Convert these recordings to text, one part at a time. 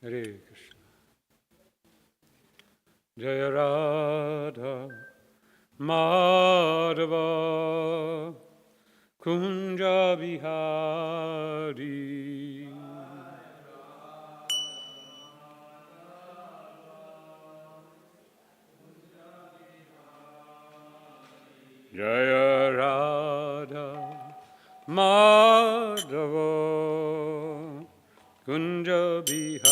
Hare Krishna. Jaya Radha Madhava Kunja Bihari Jaya Radha Madhava Kunja Bihari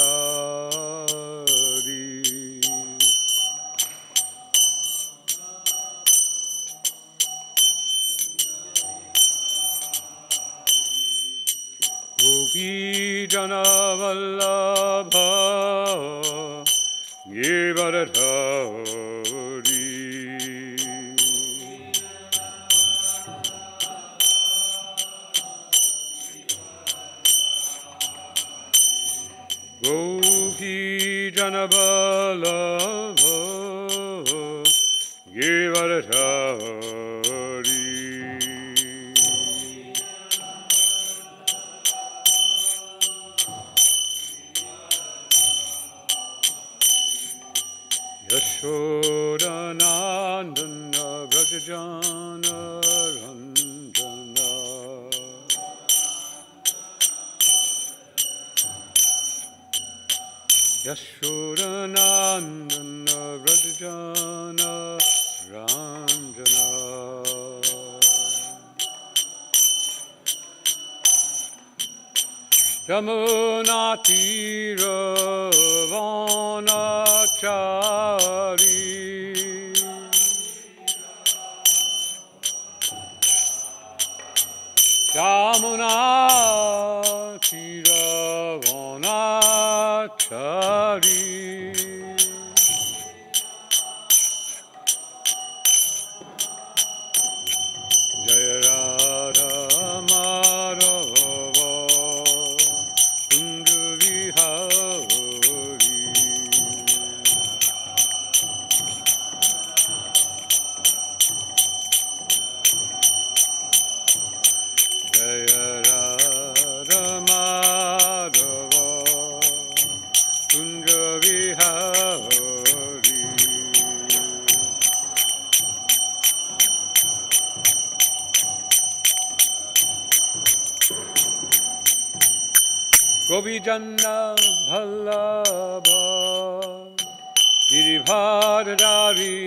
Gopi Jana Vallabha Givaradhari Gopi Jana Vallabha Givaradhari Yashodanandana Vrajajana Ranjana Yashodanandana Vrajajana Ranjana Yamuna Tira Vanachari Yamuna Tira Vanachari Jaya Radha Madhava Kunja Vihari Jaya Radha Madhava Kunja Vihari Govijana Bhallabha Girivardhari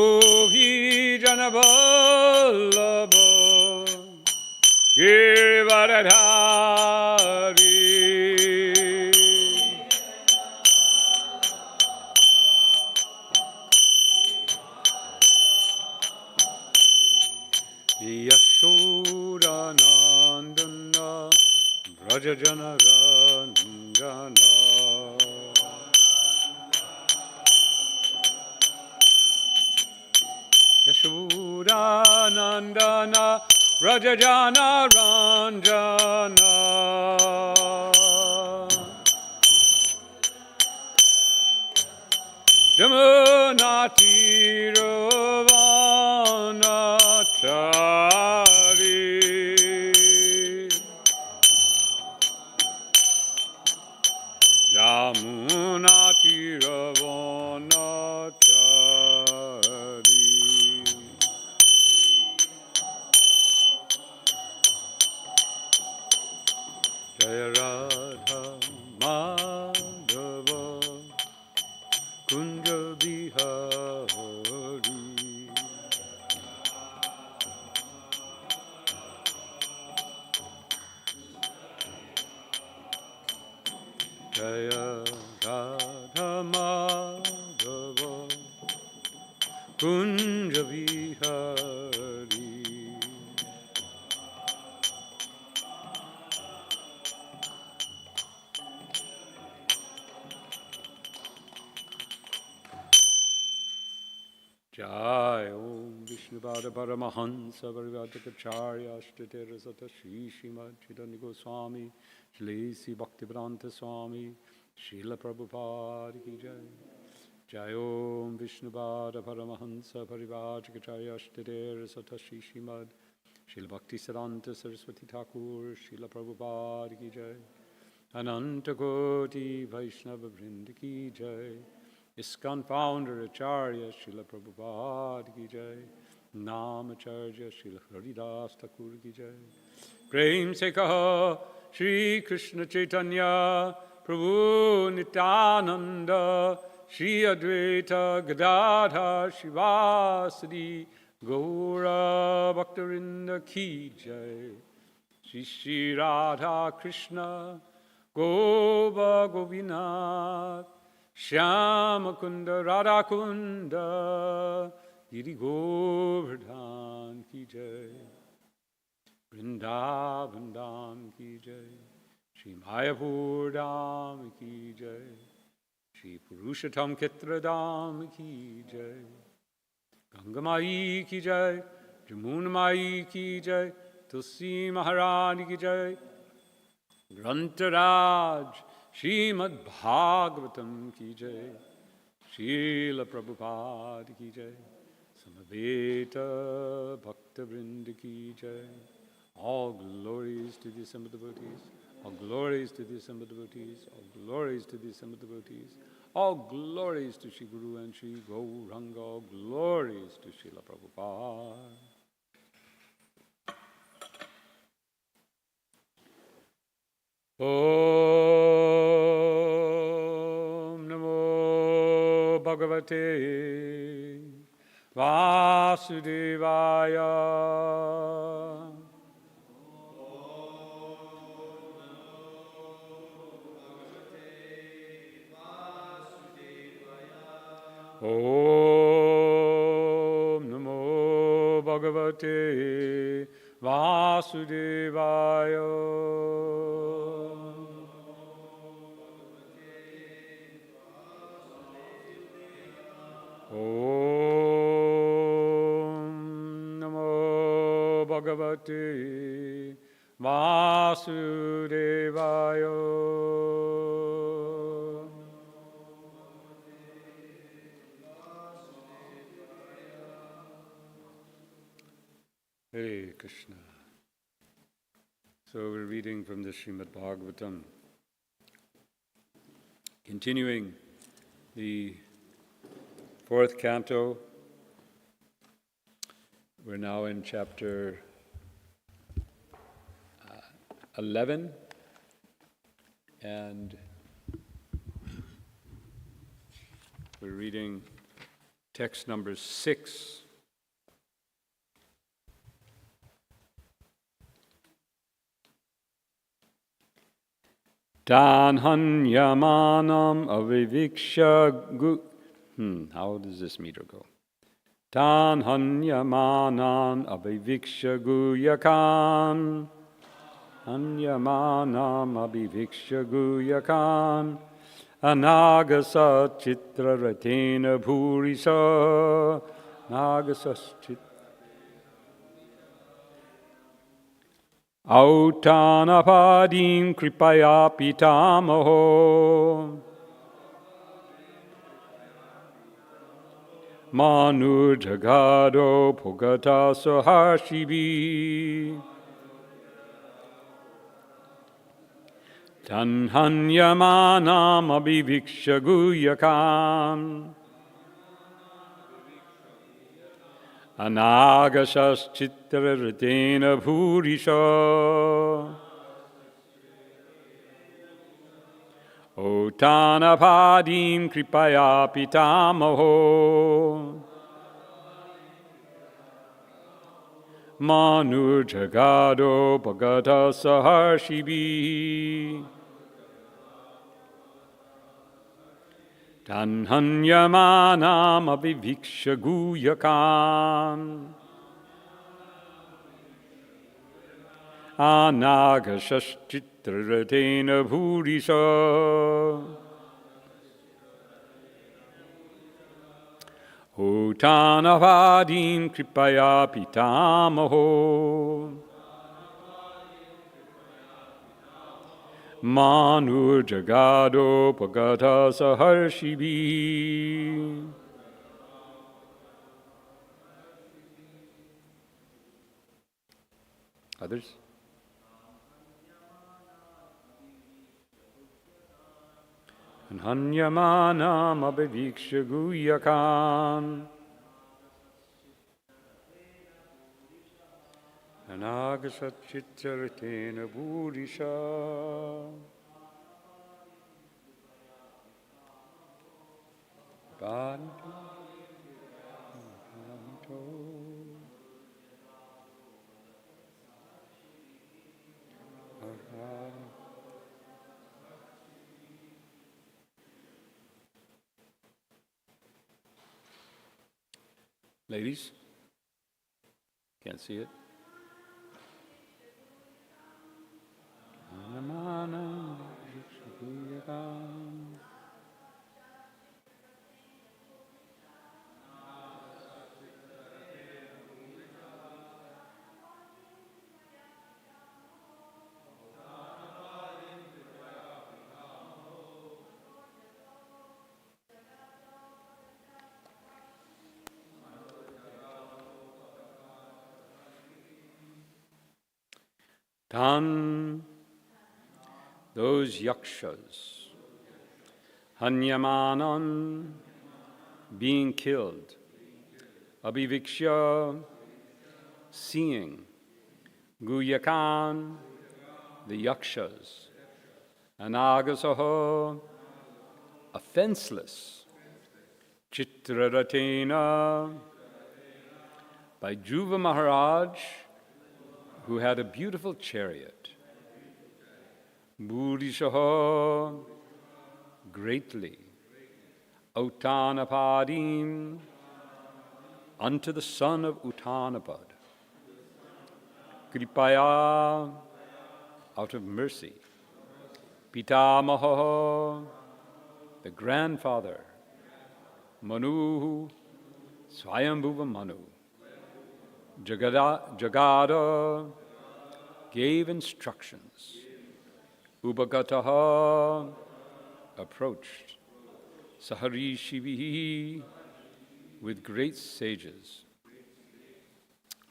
Govijana Bhallabha Girivardhari Yashodanandana Vrajajana Ranjana Yashodanandana Vrajajana Ranjana Jamuna Tira Vanachari Jamuna Tira Vanachari Jaya Radha Madhava Kunja Bihari Jaya Radha Madhava Kunja Bihari Jai Om Vishnupada Paramahansa Varivadakacharya Ashtatera Sata Shri Srimad Chaitanya Goswami Shri Sri Bhaktivedanta Swami Srila Prabhupada Ki Jai Jayom Vishnubhada Paramahansa Parivajagacharya Ashtadera Satashi Shrimad Srila Bhakti Siddhanta Saraswati Thakur Srila Prabhupada Ki Jai Ananta Koti Vaishnava Vrinda Ki Jai ISKCON Founder Acharya Srila Prabhupada Ki Jai Namacharya Srila Haridas Thakur Ki Jai Prem Se Kaha Shri Krishna Chaitanya Prabhu Nityananda Shri Advaita Gadadhar Shivasadi Gaura Bhaktarinda Ki Jai Shri Shri Radha Krishna Gopa Gopinath Shyama Kunda Radha Kunda Giri Govardhan Ki Jai Vrindavan Dham Ki Jai Shri Mayapur Dham Ki Jai Shri Purushottam Kshetra Dham Ki Jai Ganga Mai Ki Jai Jamuna Mai Ki Jai Tulsi Maharani Ki Jai Grantaraj Srimad Bhagavatam Ki Jai Srila Prabhupada Ki Jai Samaveta Bhakta Vrinda Ki Jai. All glories to the assembled devotees. All glories to the assembled devotees. All glories to the assembled devotees. All glories to Shri Guru and Shri Gauranga. All glories to Srila Prabhupada. Om Namo Bhagavate Vasudevaya. Om Namo Bhagavate Vasudevaya. Om Namo Bhagavate Vasudevaya. Hare Krishna. So we're reading from the Srimad Bhagavatam, continuing the fourth canto. We're now in chapter 11, and we're reading text number 6. Tanhanyamanam aviviksha gu... How does this meter go? Tanhanyamanam aviviksha guyakan. Hanyamanam aviviksha guyakan. Anagasa chitra ratena bhurisa. Nagasas chitra. Autanapadim kripaya pitamaho Manu jagado pogata saharshibi Tanhanyamanam abiviksha guyakan Anagasas chitra ratena bhurisha Otanapadim kripaya pitamaho Manu jagado bhagata saharshibi Tanhanyamanam aviviksha guyakan Anagashaschitra ratena bhurisa Otanapadim kripaya pitamaho Manur Jagado Pagata Saharshibi. Others? Anhanyamanam Abhiviksha Guyakan. Anagasatchitcharitena Burisha. Bantu. Ladies, can't see it. Tan, those yakshas, Hanyamanan, being killed, Abhiviksha, seeing, Guyakan, the yakshas, Anagasaha, offenseless, Chitraratena, by Dhruva Maharaj, who had a beautiful chariot, Burishaha, greatly, Utanapadim, unto the son of Utanapad, Kripaya, out of mercy, Pitamaha, the grandfather, Manu, Swayambhuva Manu, Jagada gave instructions. Ubhagataha approached. Saharishivihi with great sages.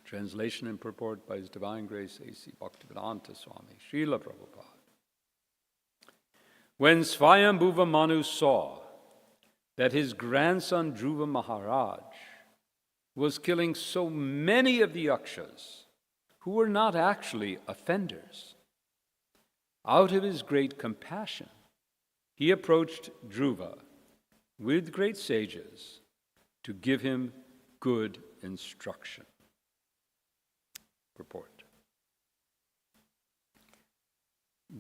Translation and purport by His Divine Grace A.C. Bhaktivedanta Swami, Srila Prabhupada. When Swayambhuva Manu saw that his grandson Dhruva Maharaj was killing so many of the yakshas who were not actually offenders, out of his great compassion, he approached Dhruva with great sages to give him good instruction. Purport.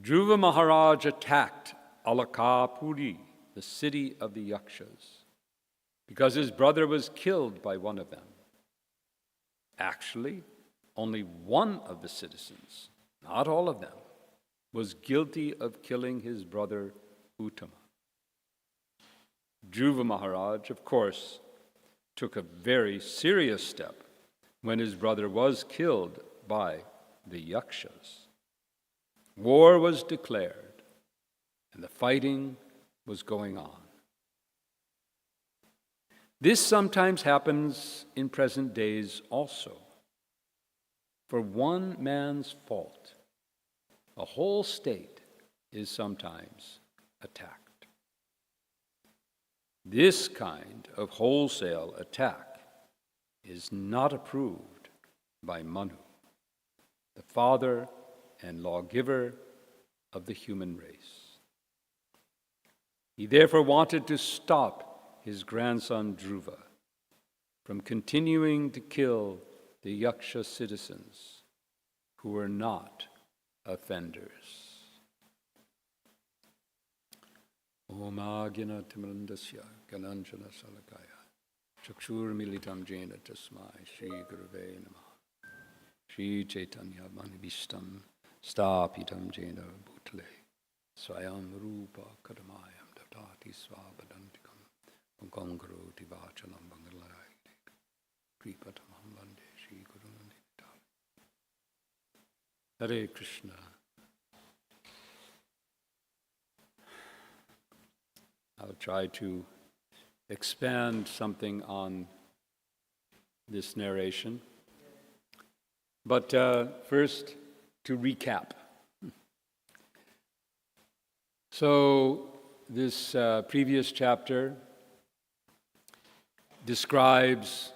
Dhruva Maharaj attacked Alakapuri, the city of the yakshas, because his brother was killed by one of them. Actually, only one of the citizens, not all of them, was guilty of killing his brother Uttama. Dhruva Maharaj, of course, took a very serious step when his brother was killed by the yakshas. War was declared, and the fighting was going on. This sometimes happens in present days also. For one man's fault, a whole state is sometimes attacked. This kind of wholesale attack is not approved by Manu, the father and lawgiver of the human race. He therefore wanted to stop his grandson Dhruva from continuing to kill the yaksha citizens who were not offenders. Om Agina Timrandasya Gananjana Salakaya Chakshur Militam Jena Tasmai Shri Gurave Namaha Shri Chaitanya Manibishtam Stapitam Jena Bhutale Swayam Rupa Kadamayam Dadati Svabadantikam Gongkaroti Vachalam Bangalayai Kripatamam Vande Shri Gurunandi Vitali. Hare Krishna. I'll try to expand something on this narration. But first, to recap. So, this previous chapter describes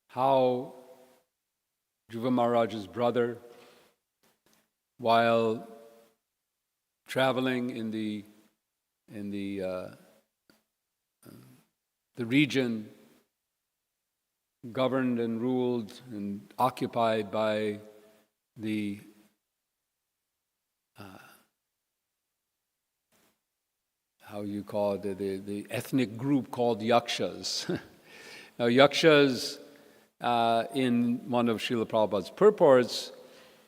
how Dhruva Maharaj's brother, while traveling in the region governed and ruled and occupied by the how you call it, the ethnic group called Yakshas. Now, Yakshas, in one of Srila Prabhupada's purports,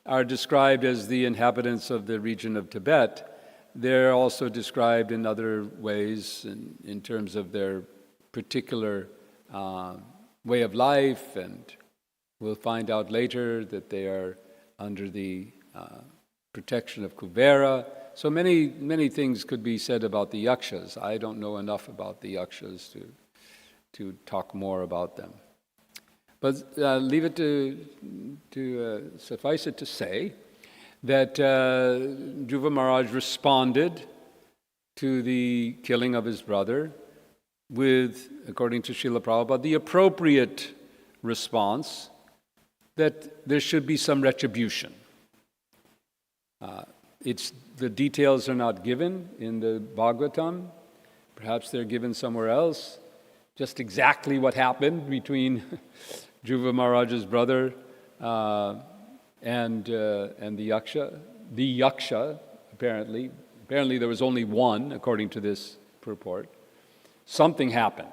are described as the inhabitants of the region of Tibet. They're also described in other ways in terms of their particular way of life, and we'll find out later that they are under the protection of Kuvera. So many things could be said about the Yakshas. I don't know enough about the Yakshas to talk more about them. But leave it to suffice it to say that Dhruva Maharaj responded to the killing of his brother with, according to Srila Prabhupada, the appropriate response that there should be some retribution. The details are not given in the Bhagavatam. Perhaps they're given somewhere else. Just exactly what happened between Dhruva Maharaj's brother and the Yaksha. The Yaksha, apparently there was only one, according to this purport. Something happened.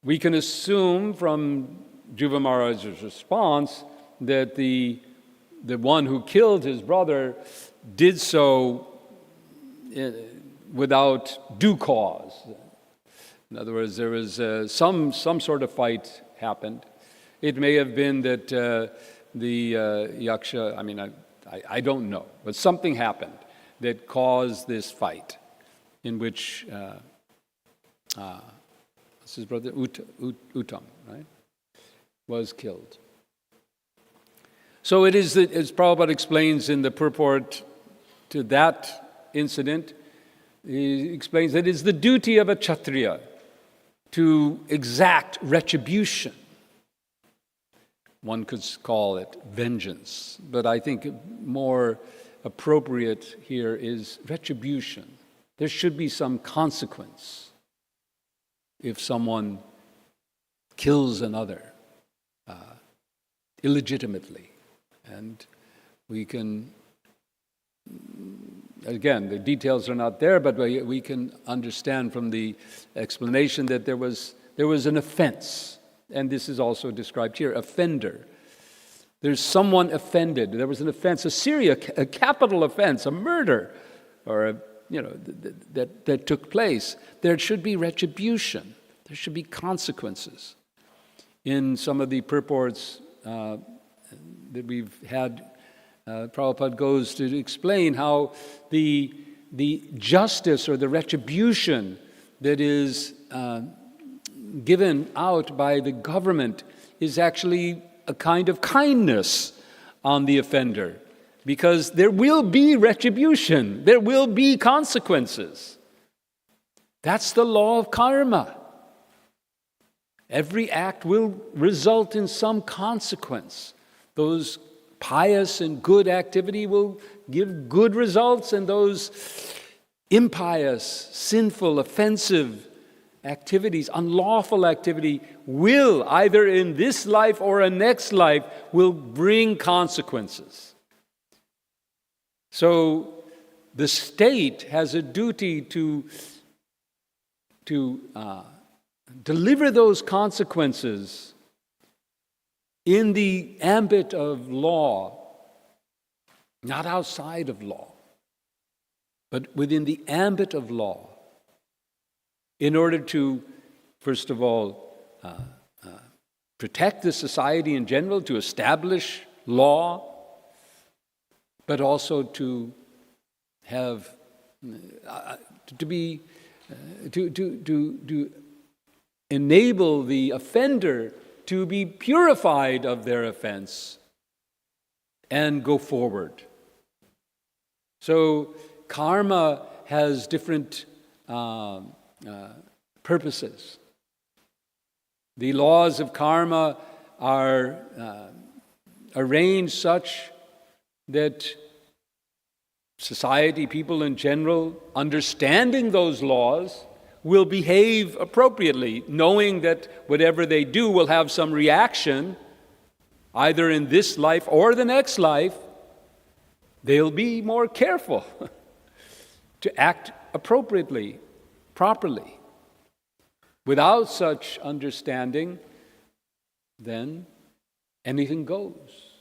We can assume from Dhruva Maharaj's response that the one who killed his brother did so without due cause. In other words, there was some sort of fight happened. It may have been that the Yaksha, I don't know, but something happened that caused this fight in which his brother Uttam, right, was killed. So it is that, as Prabhupada explains in the purport to that incident, he explains that it is the duty of a Kshatriya to exact retribution. One could call it vengeance, but I think more appropriate here is retribution. There should be some consequence if someone kills another illegitimately. And we can, again, the details are not there, but we can understand from the explanation that there was an offense. And this is also described here, offender. There's someone offended. There was an offense, a capital offense, a murder, or that took place. There should be retribution. There should be consequences. In some of the purports that we've had, Prabhupada goes to explain how the justice or the retribution that is given out by the government is actually a kind of kindness on the offender, because there will be retribution, there will be consequences. That's the law of karma. Every act will result in some consequence. Those pious and good activity will give good results, and those impious, sinful, offensive activities, unlawful activity, will, either in this life or a next life, will bring consequences. So the state has a duty to deliver those consequences in the ambit of law, not outside of law, but within the ambit of law, in order to, first of all, protect the society in general, to establish law, but also to have to enable the offender to be purified of their offense and go forward. So karma has different purposes. The laws of karma are arranged such that society, people in general, understanding those laws, will behave appropriately, knowing that whatever they do will have some reaction, either in this life or the next life. They'll be more careful to act appropriately, properly. Without such understanding, then anything goes.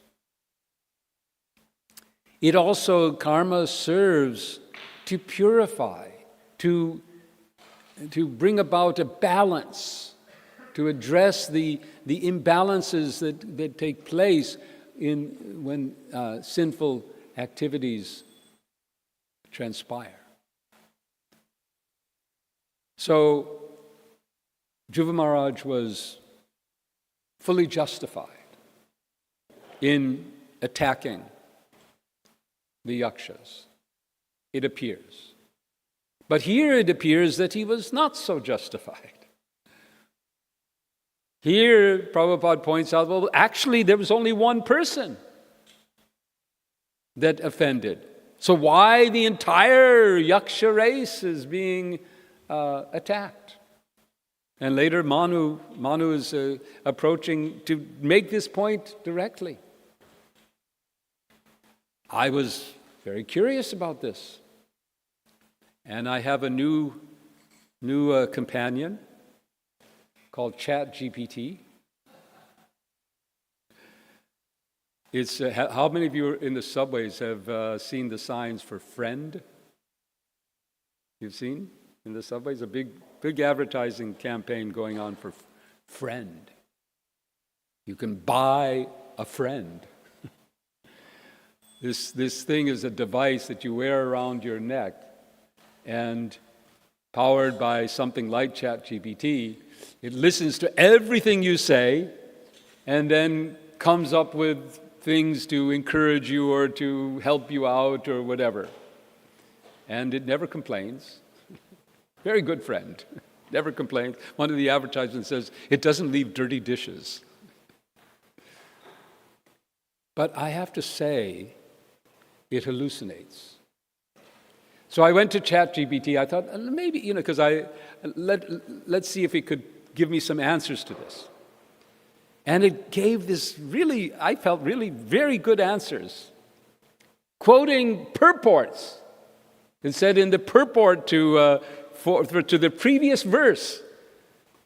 It also, karma serves to purify, to bring about a balance, to address the imbalances that take place when sinful activities transpire. So, Dhruva Maharaj was fully justified in attacking the yakshas, it appears. But here it appears that he was not so justified. Here, Prabhupada points out, well, actually there was only one person that offended. So why the entire yaksha race is being attacked? And later Manu is approaching to make this point directly. I was very curious about this. And I have a new companion called ChatGPT. It's how many of you in the subways have seen the signs for friend? You've seen in the subways a big advertising campaign going on for friend. You can buy a friend. This thing is a device that you wear around your neck, and powered by something like ChatGPT, it listens to everything you say and then comes up with things to encourage you or to help you out or whatever. And it never complains. Very good friend. Never complains. One of the advertisements says, it doesn't leave dirty dishes. But I have to say, it hallucinates. So I went to ChatGPT. I thought, maybe, because let's see if it could give me some answers to this. And it gave this I felt really very good answers. Quoting purports. It said in the purport to the previous verse,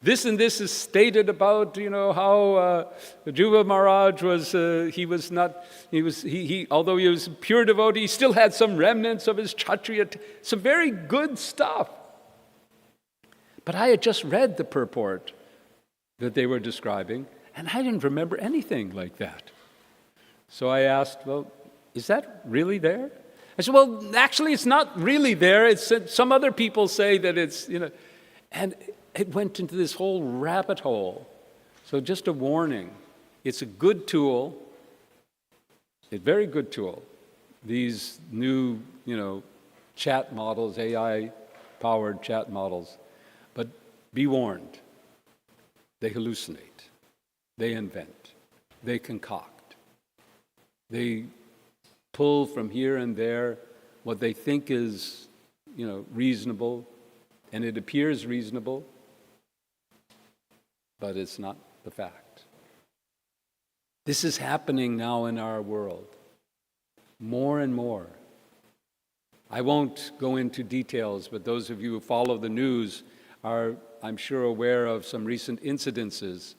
this and this is stated about, how Dhruva Maharaj was, although he was a pure devotee, he still had some remnants of his Kshatriya, some very good stuff. But I had just read the purport that they were describing, and I didn't remember anything like that. So I asked, well, is that really there? I said, well, actually, it's not really there. It's some other people say that it's, and it went into this whole rabbit hole. So just a warning, it's a good tool, a very good tool. These new, chat models, AI-powered chat models. But be warned, they hallucinate, they invent, they concoct. They pull from here and there what they think is, reasonable, and it appears reasonable, but it's not the fact. This is happening now in our world, more and more. I won't go into details, but those of you who follow the news are, I'm sure, aware of some recent incidences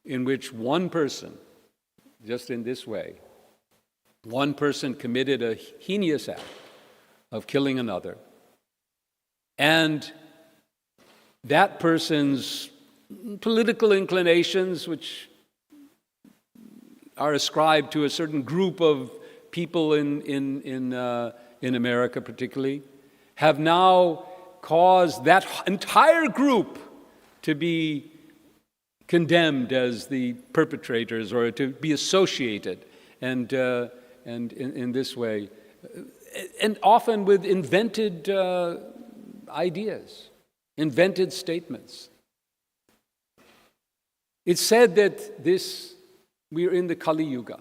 in which one person, just in this way, one person committed a heinous act of killing another, and that person's political inclinations, which are ascribed to a certain group of people in America particularly, have now caused that entire group to be condemned as the perpetrators or to be associated and in this way, and often with invented ideas, invented statements. It's said that we are in the Kali Yuga.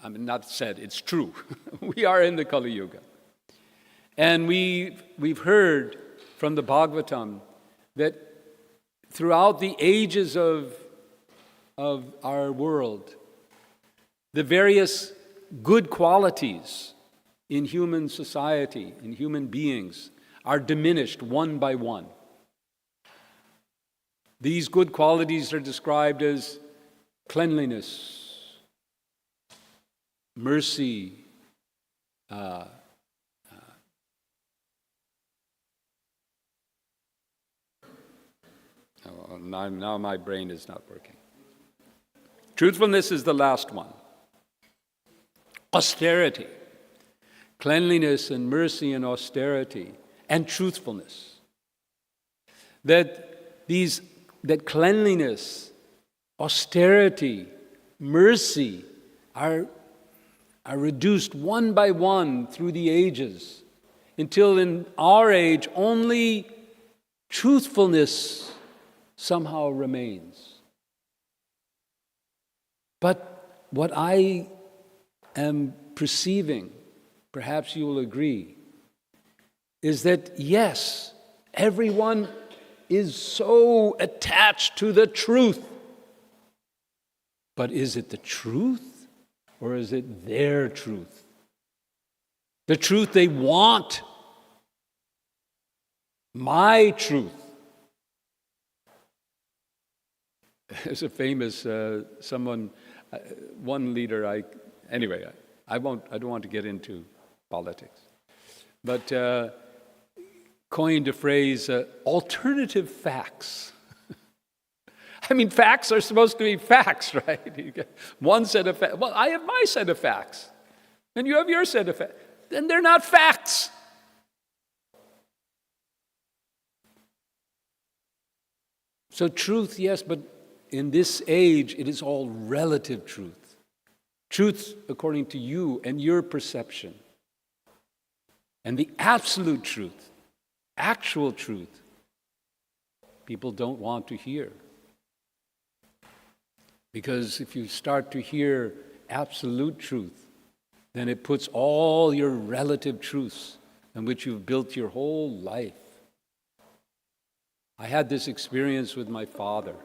I mean, not said, it's true. We are in the Kali Yuga. And we've heard from the Bhagavatam that throughout the ages of our world, the various good qualities in human society, in human beings, are diminished one by one. These good qualities are described as cleanliness, mercy, now my brain is not working. Truthfulness is the last one. Austerity, cleanliness and mercy and austerity and truthfulness. That cleanliness, austerity, mercy are reduced one by one through the ages until in our age only truthfulness somehow remains. But what I am perceiving, perhaps you will agree, is that yes, everyone is so attached to the truth. But is it the truth or is it their truth? The truth they want. My truth. There's a famous one leader. I don't want to get into politics, but coined a phrase: alternative facts. I mean, facts are supposed to be facts, right? You get one set of facts. Well, I have my set of facts, and you have your set of facts. Then they're not facts. So truth, yes, but in this age, it is all relative truth. Truth according to you and your perception. And the absolute truth, actual truth, people don't want to hear. Because if you start to hear absolute truth, then it puts all your relative truths on which you've built your whole life. I had this experience with my father.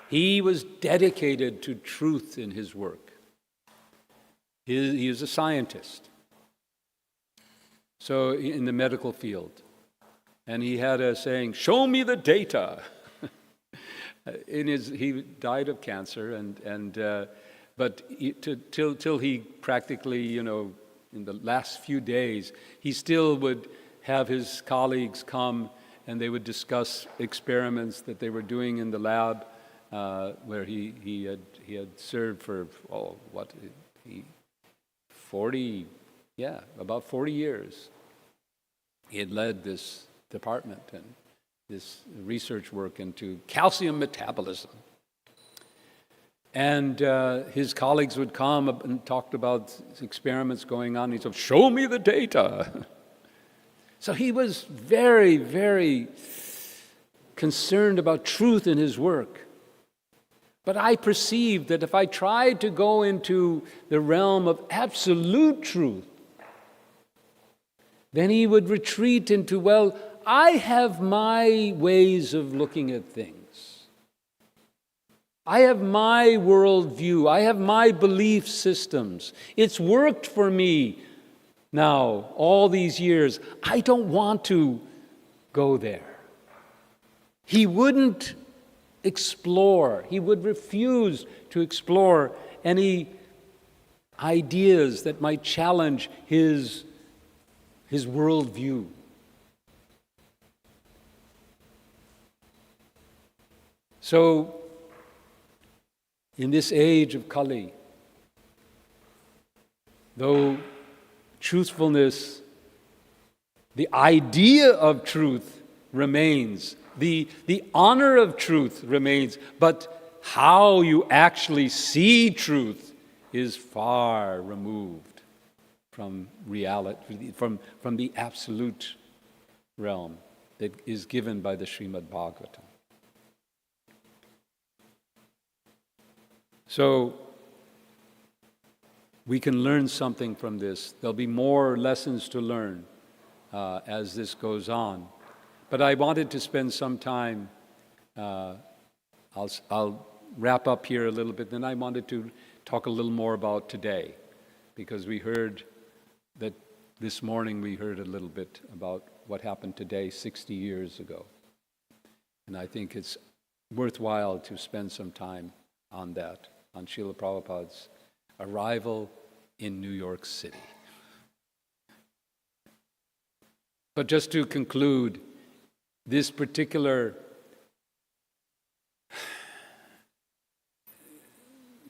He was dedicated to truth in his work. He is a scientist, so in the medical field. And he had a saying, "Show me the data." He died of cancer, but till he practically, in the last few days, he still would have his colleagues come and they would discuss experiments that they were doing in the lab where he had served for about 40 years. He had led this department and this research work into calcium metabolism. And his colleagues would come up and talk about experiments going on. He said, "Show me the data." So he was very, very concerned about truth in his work. But I perceived that if I tried to go into the realm of absolute truth, then he would retreat into, well, I have my ways of looking at things. I have my worldview. I have my belief systems. It's worked for me now, all these years. I don't want to go there. He wouldn't explore. He would refuse to explore any ideas that might challenge his worldview. So, in this age of Kali, though truthfulness The idea of truth remains. The honor of truth remains. But how you actually see truth is far removed from reality, from the absolute realm that is given by the Srimad Bhagavatam. So, we can learn something from this. There'll be more lessons to learn as this goes on. But I wanted to spend some time, I'll wrap up here a little bit, then I wanted to talk a little more about today, because we heard that this morning we heard a little bit about what happened today 60 years ago. And I think it's worthwhile to spend some time on that, on Srila Prabhupada's arrival in New York City. But just to conclude, this particular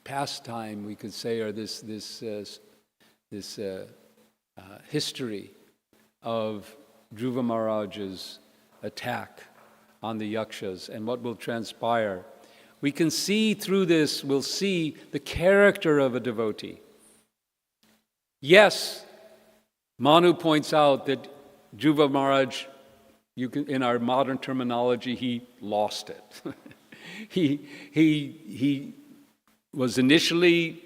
pastime, we could say, or this history of Dhruva Maharaj's attack on the yakshas and what will transpire, we can see through this, we'll see the character of a devotee. Yes, Manu points out that Dhruva Maharaj, in our modern terminology, he lost it. he was initially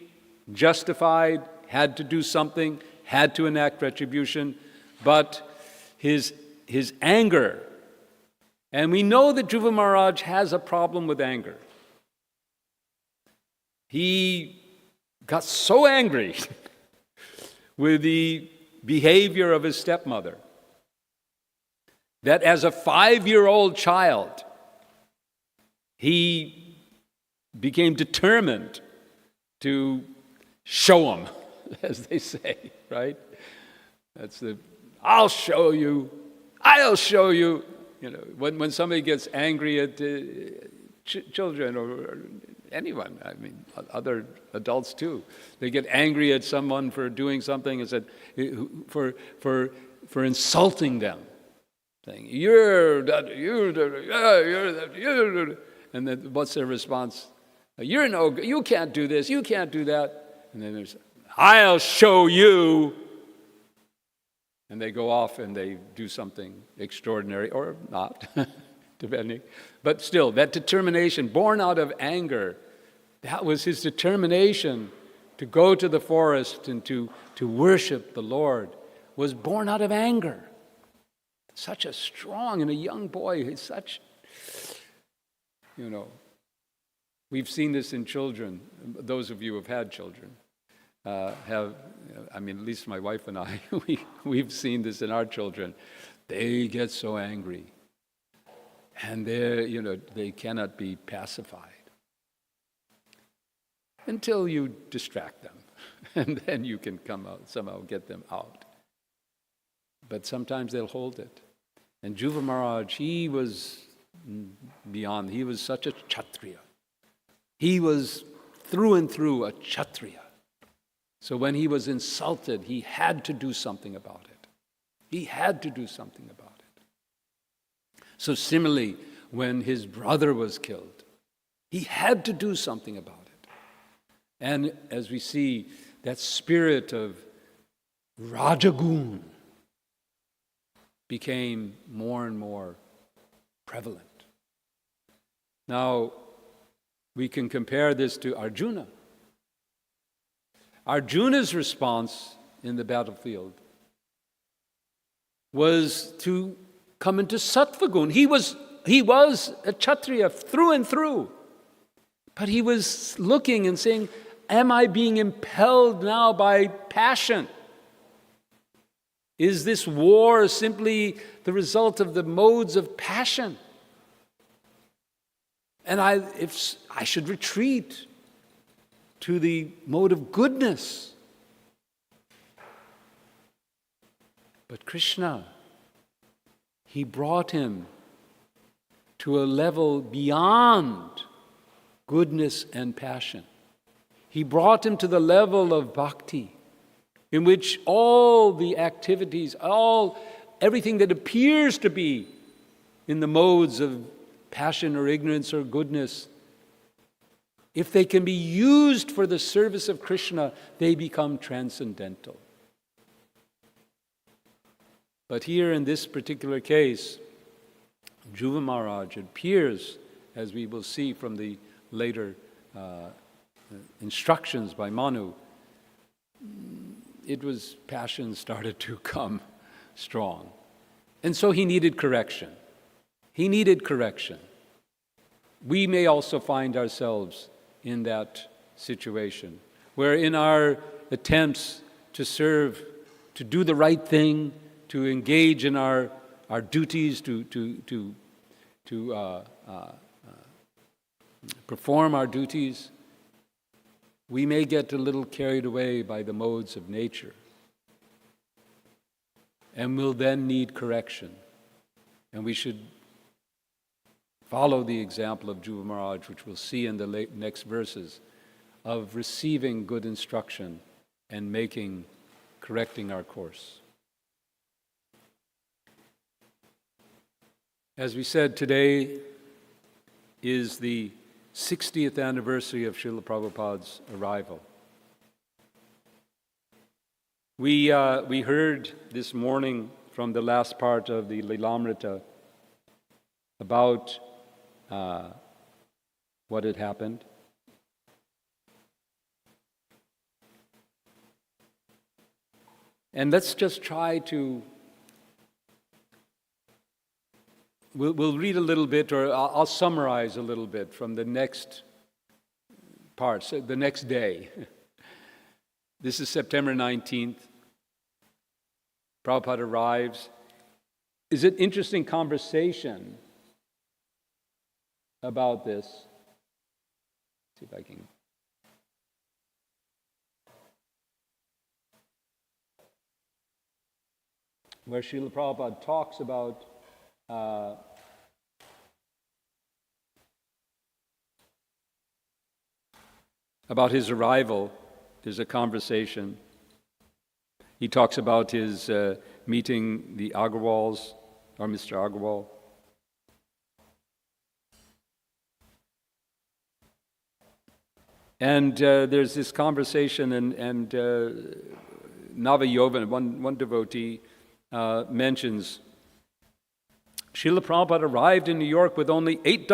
justified, had to do something, had to enact retribution, but his anger, and we know that Dhruva Maharaj has a problem with anger. He got so angry with the behavior of his stepmother that as a 5-year-old child, he became determined to show him, as they say, right? That's I'll show you, I'll show you. You know, when somebody gets angry at children or anyone, I mean, other adults too, they get angry at someone for doing something and said, for insulting them, saying, you're that, and then what's their response? You can't do this, you can't do that. And then there's, I'll show you. And they go off and they do something extraordinary, or not, depending. But still, that determination, born out of anger, that was his determination to go to the forest and to worship the Lord, was born out of anger. Such a strong, and a young boy, he's such, we've seen this in children. Those of you who have had children at least my wife and I, we've seen this in our children. They get so angry, and they cannot be pacified until you distract them, and then you can come out, somehow get them out. But sometimes they'll hold it. And Dhruva Maharaj, he was beyond. He was such a Kshatriya. He was through and through a Kshatriya. So when he was insulted, he had to do something about it. He had to do something about it. So similarly, when his brother was killed, he had to do something about it. And as we see, that spirit of Rajagun became more and more prevalent. Now, we can compare this to Arjuna. Arjuna's response in the battlefield was to come into Sattvagun. He was a Kshatriya through and through. But he was looking and saying, am I being impelled now by passion? Is this war simply the result of the modes of passion? And if I should retreat to the mode of goodness. But Krishna, he brought him to a level beyond goodness and passion. He brought him to the level of bhakti, in which all the activities, all everything that appears to be in the modes of passion or ignorance or goodness, if they can be used for the service of Krishna, they become transcendental. But here in this particular case, Dhruva Maharaj, it appears, as we will see from the later instructions by Manu, passion started to come strong. And so he needed correction. He needed correction. We may also find ourselves in that situation, where in our attempts to serve, to do the right thing, to engage in our duties, to perform our duties, we may get a little carried away by the modes of nature. And will then need correction. And we should follow the example of Dhruva Maharaj, which we'll see in the next verses, of receiving good instruction and correcting our course. As we said, today is the 60th anniversary of Srila Prabhupada's arrival. We heard this morning from the last part of the Lilamrita about what had happened. And let's just try to, we'll read a little bit, or I'll summarize a little bit from the next part, so the next day. This is September 19th. Prabhupada arrives. Is it interesting conversation about this? See if I can. Where Srila Prabhupada talks about his arrival. There's a conversation. He talks about his meeting the Agarwals, or Mr. Agarwal. And there's this conversation, and Navayovan, one devotee, mentions, Srila Prabhupada arrived in New York with only $8,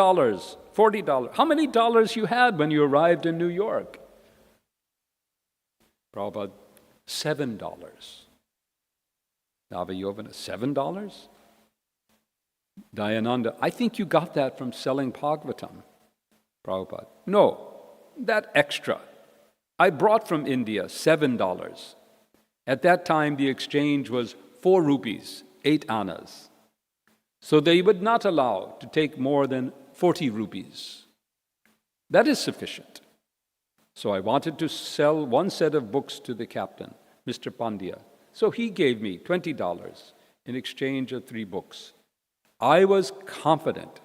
$40. How many dollars you had when you arrived in New York? Prabhupada, $7. Navayovana, $7? Dayananda, I think you got that from selling Bhagavatam. Prabhupada, no, that extra. I brought from India $7. At that time, the exchange was 4 rupees, 8 annas. So they would not allow to take more than 40 rupees. That is sufficient. So I wanted to sell 1 set of books to the captain, Mr. Pandya. So he gave me $20 in exchange of 3 books. I was confident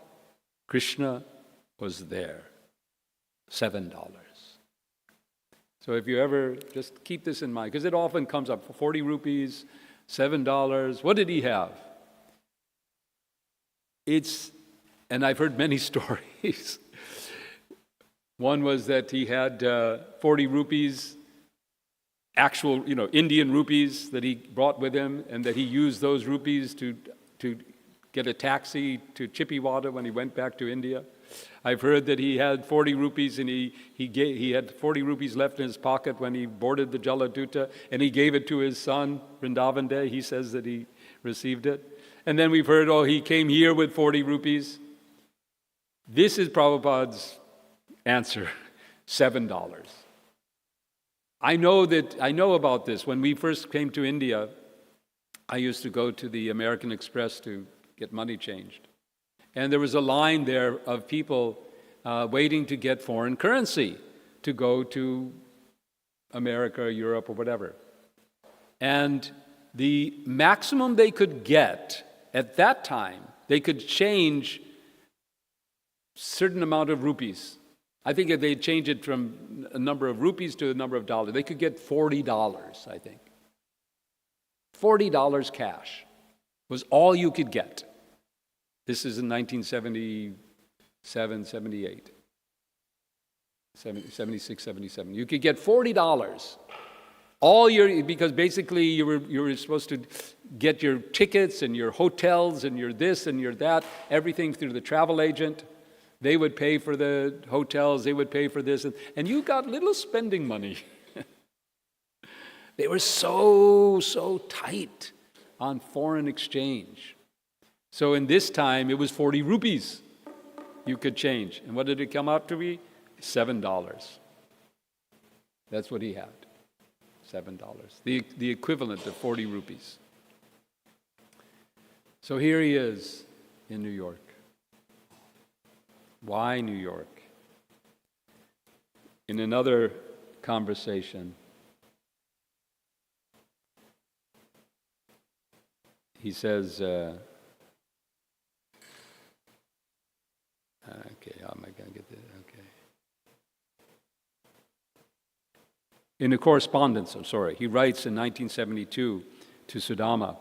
Krishna was there. $7. So if you ever, just keep this in mind, because it often comes up, 40 rupees, $7, what did he have? And I've heard many stories. One was that he had 40 rupees, actual, Indian rupees that he brought with him, and that he used those rupees to get a taxi to Chippiwada when he went back to India. I've heard that he had 40 rupees and he had 40 rupees left in his pocket when he boarded the Jaladuta, and he gave it to his son, Vrindavan Day. He says that he received it. And then we've heard, he came here with 40 rupees. This is Prabhupada's answer, $7. I know about this. When we first came to India, I used to go to the American Express to get money changed. And there was a line there of people waiting to get foreign currency to go to America or Europe or whatever. And the maximum they could get at that time, they could change a certain amount of rupees. I think if they change it from a number of rupees to a number of dollars, they could get $40, I think. $40 cash. was all you could get. This is in 1977, 78, 76, 77. You could get $40. Because basically you were supposed to get your tickets and your hotels and your this and your that, everything through the travel agent. They would pay for the hotels, they would pay for this, and you got little spending money. They were so tight on foreign exchange. So in this time, it was 40 rupees you could change. And what did it come out to be? $7. That's what he had. $7. The equivalent of 40 rupees. So here he is in New York. Why New York? In another conversation, he says, okay, how am I going to get this? Okay. In a correspondence, he writes in 1972 to Sudama,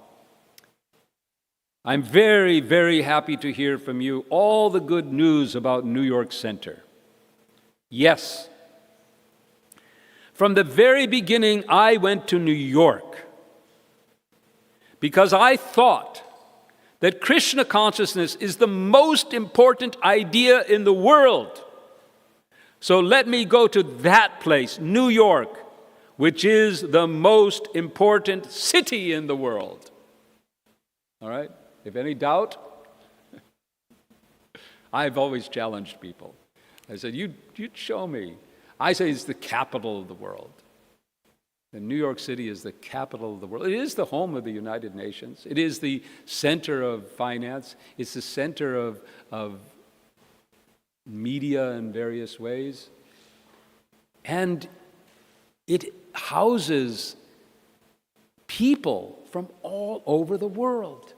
I'm very, very happy to hear from you all the good news about New York Center. Yes. From the very beginning, I went to New York because I thought that Krishna consciousness is the most important idea in the world. So let me go to that place, New York, which is the most important city in the world. All right? If any doubt, I've always challenged people. I said, you'd show me. I say it's the capital of the world. And New York City is the capital of the world. It is the home of the United Nations. It is the center of finance. It's the center of media in various ways. And it houses people from all over the world.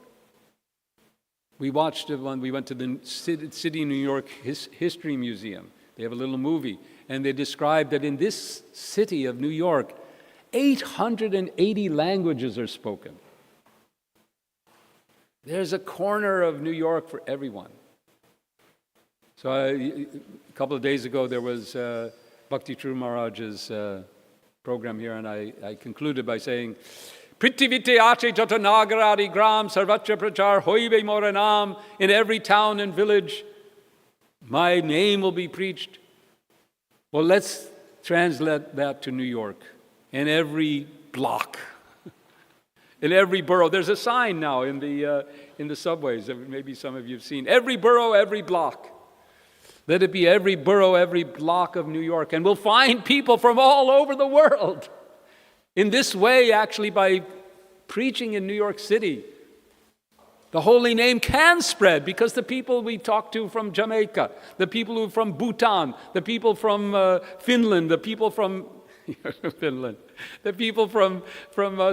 We watched it when we went to the City New York History Museum. They have a little movie, and they described that in this city of New York, 880 languages are spoken. There's a corner of New York for everyone. So a couple of days ago, there was Bhakti True Maharaj's program here, and I concluded by saying, Prithivite ache jata nagaradi gram sarvatra prachar hoibe moranam. In every town and village, my name will be preached. Well, let's translate that to New York. In every block, in every borough. There's a sign now in the subways that maybe some of you have seen. Every borough, every block. Let it be every borough, every block of New York. And we'll find people from all over the world. In this way, actually, by preaching in New York City, the holy name can spread because the people we talk to from Jamaica, the people who are from Bhutan, the people from Finland, the people from Finland, the people from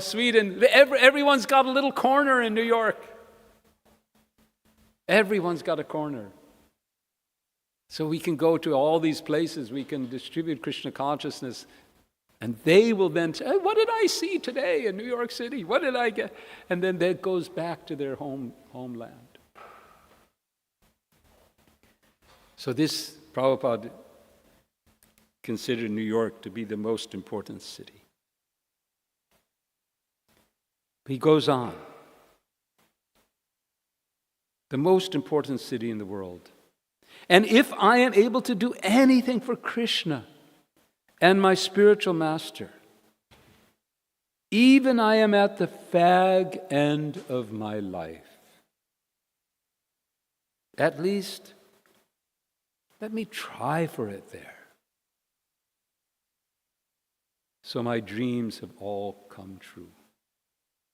Sweden, everyone's got a little corner in New York. Everyone's got a corner. So we can go to all these places, we can distribute Krishna consciousness, and they will then say, hey, what did I see today in New York City? What did I get? And then that goes back to their homeland. So this, Prabhupada considered New York to be the most important city. He goes on. The most important city in the world. And if I am able to do anything for Krishna and my spiritual master, even I am at the fag end of my life, at least let me try for it there. So my dreams have all come true.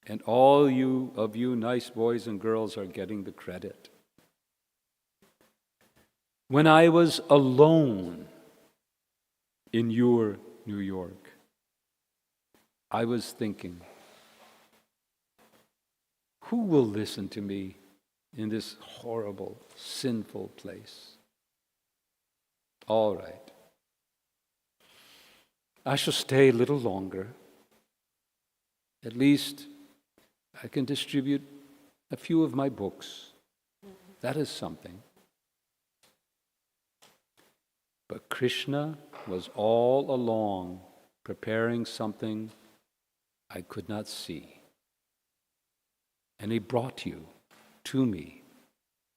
And all of you nice boys and girls are getting the credit. When I was alone in your New York, I was thinking, who will listen to me in this horrible, sinful place? All right. I shall stay a little longer. At least I can distribute a few of my books. That is something. But Krishna was all along preparing something I could not see. And he brought you to me,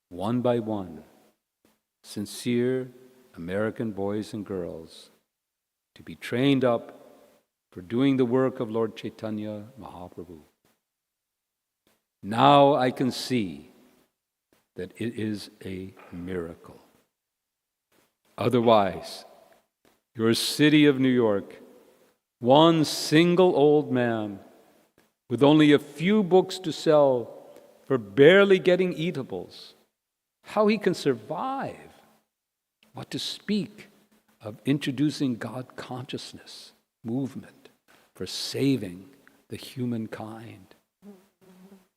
one by one, sincere American boys and girls, to be trained up for doing the work of Lord Chaitanya Mahaprabhu. Now I can see that it is a miracle. Otherwise, your city of New York, one single old man with only a few books to sell for barely getting eatables, how he can survive? What to speak of introducing God consciousness movement for saving the humankind.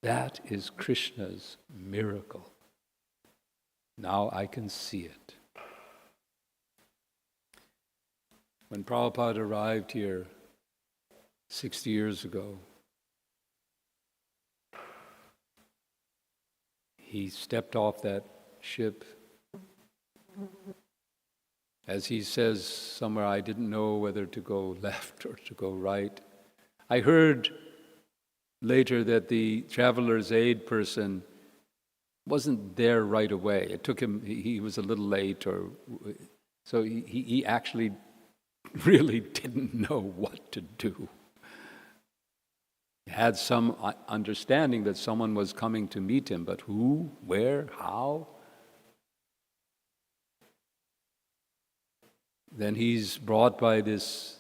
That is Krishna's miracle. Now I can see it. When Prabhupada arrived here 60 years ago, he stepped off that ship. As he says somewhere, I didn't know whether to go left or to go right. I heard later that the traveler's aid person wasn't there right away. It took him, he was a little late, so he actually really didn't know what to do. He had some understanding that someone was coming to meet him, but who, where, how? Then he's brought by this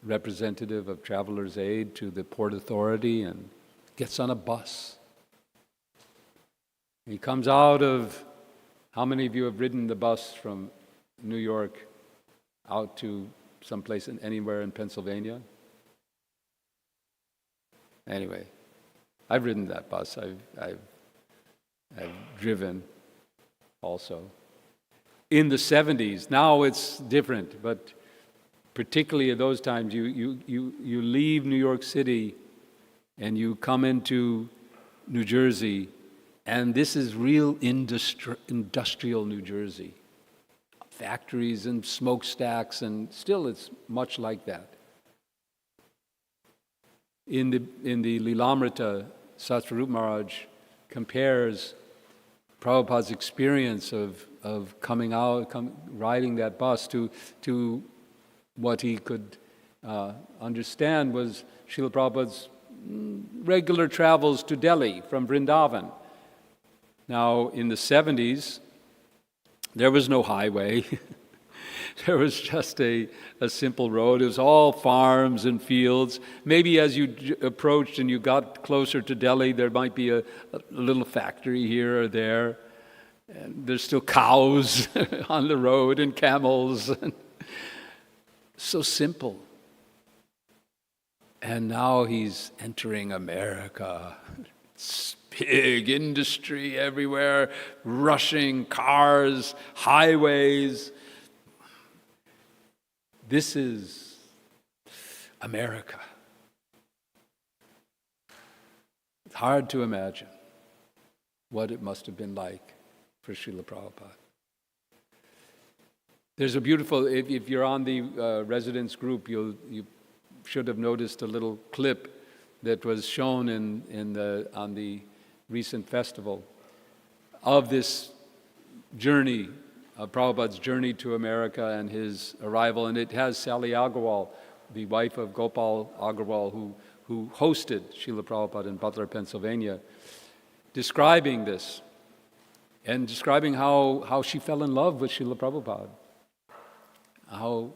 representative of Traveler's Aid to the Port Authority and gets on a bus. He comes out of, how many of you have ridden the bus from New York out to someplace anywhere in Pennsylvania? Anyway, I've ridden that bus. I've driven also. In the 70s, now it's different, but particularly at those times, you leave New York City and you come into New Jersey, and this is real industrial New Jersey. Factories and smokestacks, and still it's much like that. In the Lilamrita, Satsvarup Maharaj compares Prabhupada's experience of coming out, riding that bus to what he could understand was Srila Prabhupada's regular travels to Delhi from Vrindavan. Now, in the 70s, there was no highway. There was just a simple road. It was all farms and fields. Maybe as you approached and you got closer to Delhi, there might be a little factory here or there. And there's still cows on the road and camels. So simple. And now he's entering America. It's big industry everywhere, rushing cars, highways. This is America. It's hard to imagine what it must have been like for Srila Prabhupada. There's a beautiful, if you're on the residence group, you should have noticed a little clip that was shown on the recent festival of this journey, Prabhupada's journey to America and his arrival. And it has Sally Agarwal, the wife of Gopal Agarwal, who hosted Srila Prabhupada in Butler, Pennsylvania, describing this and describing how she fell in love with Srila Prabhupada, how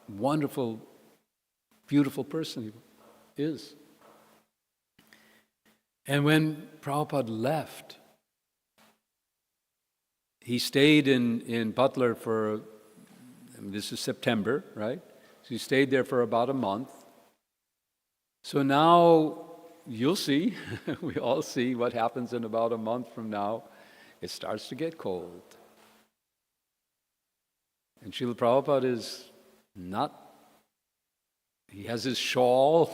wonderful, beautiful person he is. And when Prabhupada left, he stayed in Butler for, this is September, right? So he stayed there for about a month. So now you'll see, we all see what happens in about a month from now. It starts to get cold. And Srila Prabhupada is not, he has his shawl,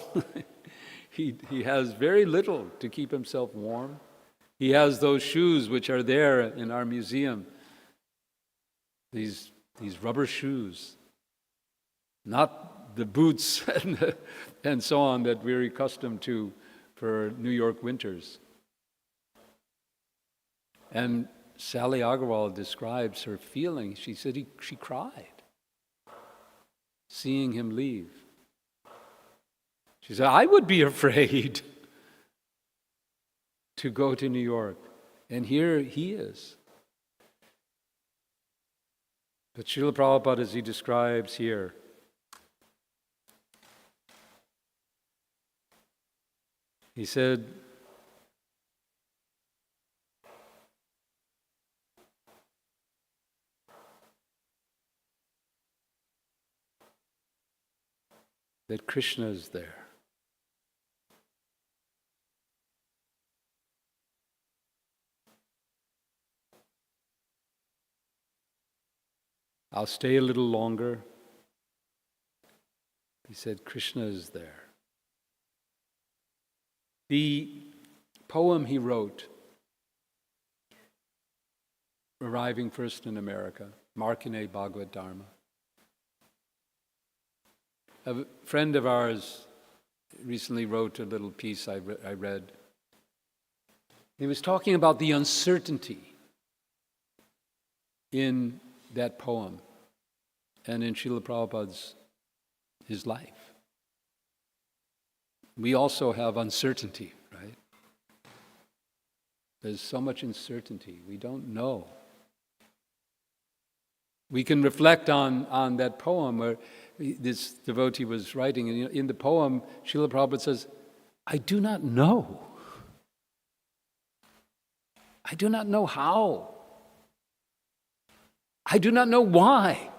He has very little to keep himself warm. He has those shoes which are there in our museum, these rubber shoes, not the boots and so on that we're accustomed to for New York winters. And Sally Agarwal describes her feeling. She said she cried seeing him leave. She said, I would be afraid to go to New York. And here he is. But Srila Prabhupada, as he describes here, he said, that Krishna is there. I'll stay a little longer. He said, Krishna is there. The poem he wrote, arriving first in America, Markine Bhagavad Dharma. A friend of ours recently wrote a little piece I read. He was talking about the uncertainty in that poem and in Srila Prabhupada's his life. We also have uncertainty, right? There's so much uncertainty. We don't know. We can reflect on that poem where this devotee was writing, and in the poem, Srila Prabhupada says, I do not know. I do not know how. I do not know why.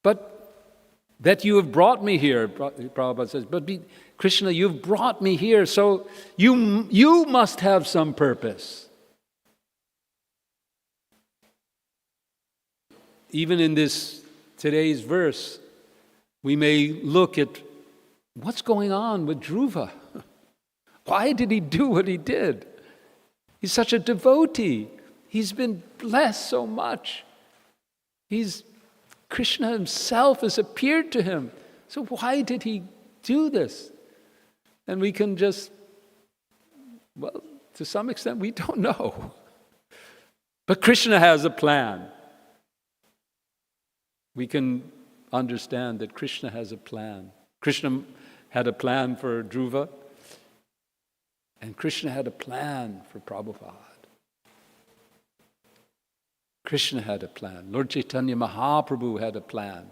But that you have brought me here, Prabhupada says, but Krishna, you've brought me here, so you must have some purpose. Even in today's verse, we may look at what's going on with Dhruva. Why did he do what he did? He's such a devotee. He's been blessed so much. Krishna himself has appeared to him. So why did he do this? And we can just, well, to some extent, we don't know. But Krishna has a plan. We can understand that Krishna has a plan. Krishna had a plan for Dhruva, and Krishna had a plan for Prabhupada. Krishna had a plan. Lord Chaitanya Mahaprabhu had a plan.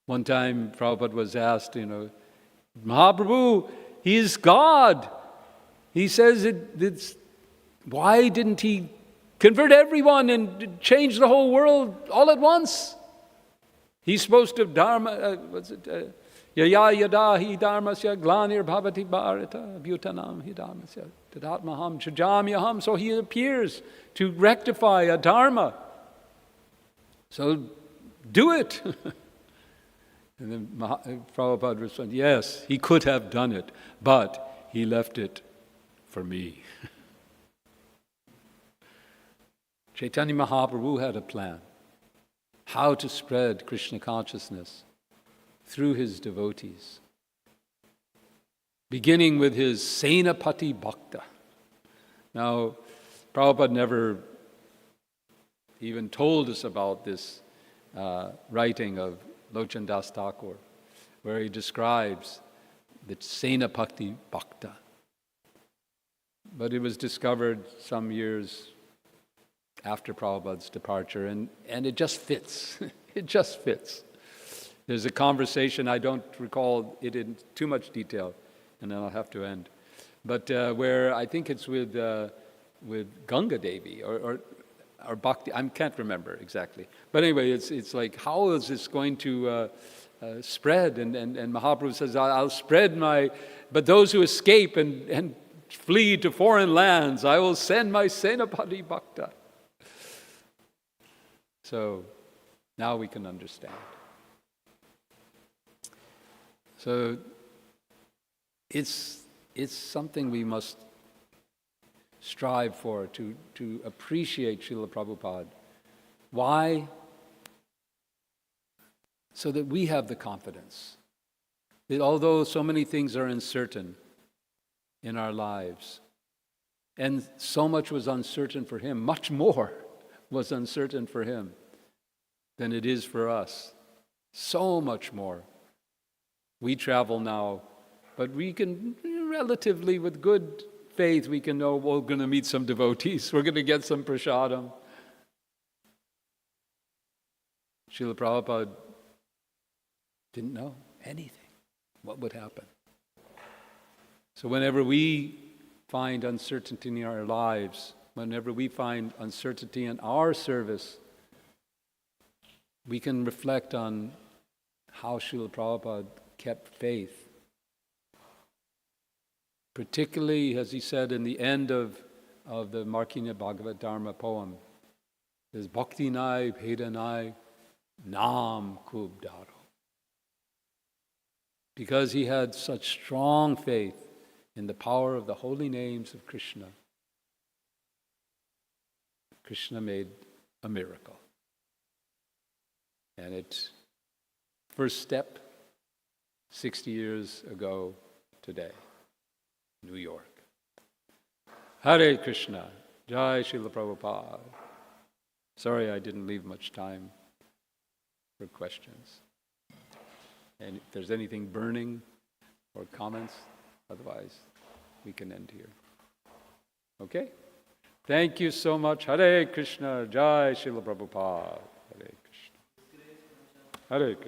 One time Prabhupada was asked, Mahaprabhu, he is God. He says, why didn't he convert everyone and change the whole world all at once? He's supposed to dharma, yaya yada hi dharmasya glanir bhavati bharata bhutanam hi dharmasya tadatmaham chajamyaham. So he appears to rectify a dharma. So do it. And then Prabhupada responded, yes, he could have done it, but he left it for me. Chaitanya Mahaprabhu had a plan. How to spread Krishna consciousness through his devotees. Beginning with his Senapati Bhakta. Now, Prabhupada never even told us about this writing of Lochan Das Thakur, where he describes the Senapati Bhakta. But it was discovered some years after Prabhupada's departure, and it just fits. It just fits. There's a conversation, I don't recall it in too much detail, and then I'll have to end. But where I think it's with Ganga Devi or Bhakti, I can't remember exactly. But anyway, it's like, how is this going to spread? And Mahaprabhu says, I'll spread but those who escape and flee to foreign lands, I will send my Senapati Bhakta. So now we can understand. So it's something we must strive for, to appreciate Srila Prabhupada. Why? So that we have the confidence that although so many things are uncertain in our lives, and so much was uncertain for him, much more was uncertain for him than it is for us. So much more. We travel now, but we can, relatively with good faith, we can know we're going to meet some devotees, we're going to get some prasadam. Srila Prabhupada didn't know anything, what would happen. So whenever we find uncertainty in our lives, whenever we find uncertainty in our service, we can reflect on how Srila Prabhupada kept faith. Particularly, as he said in the end of the Markina Bhagavad Dharma poem, there's Bhakti Nai, Bheda Nai, Nam Kub Daro. Because he had such strong faith in the power of the holy names of Krishna, Krishna made a miracle. And it's first step 60 years ago today, New York. Hare Krishna, Jai Srila Prabhupada. Sorry I didn't leave much time for questions. And if there's anything burning or comments, otherwise we can end here. Okay? Thank you so much. Hare Krishna, Jai Srila Prabhupada. Hare Krishna. Hare Krishna.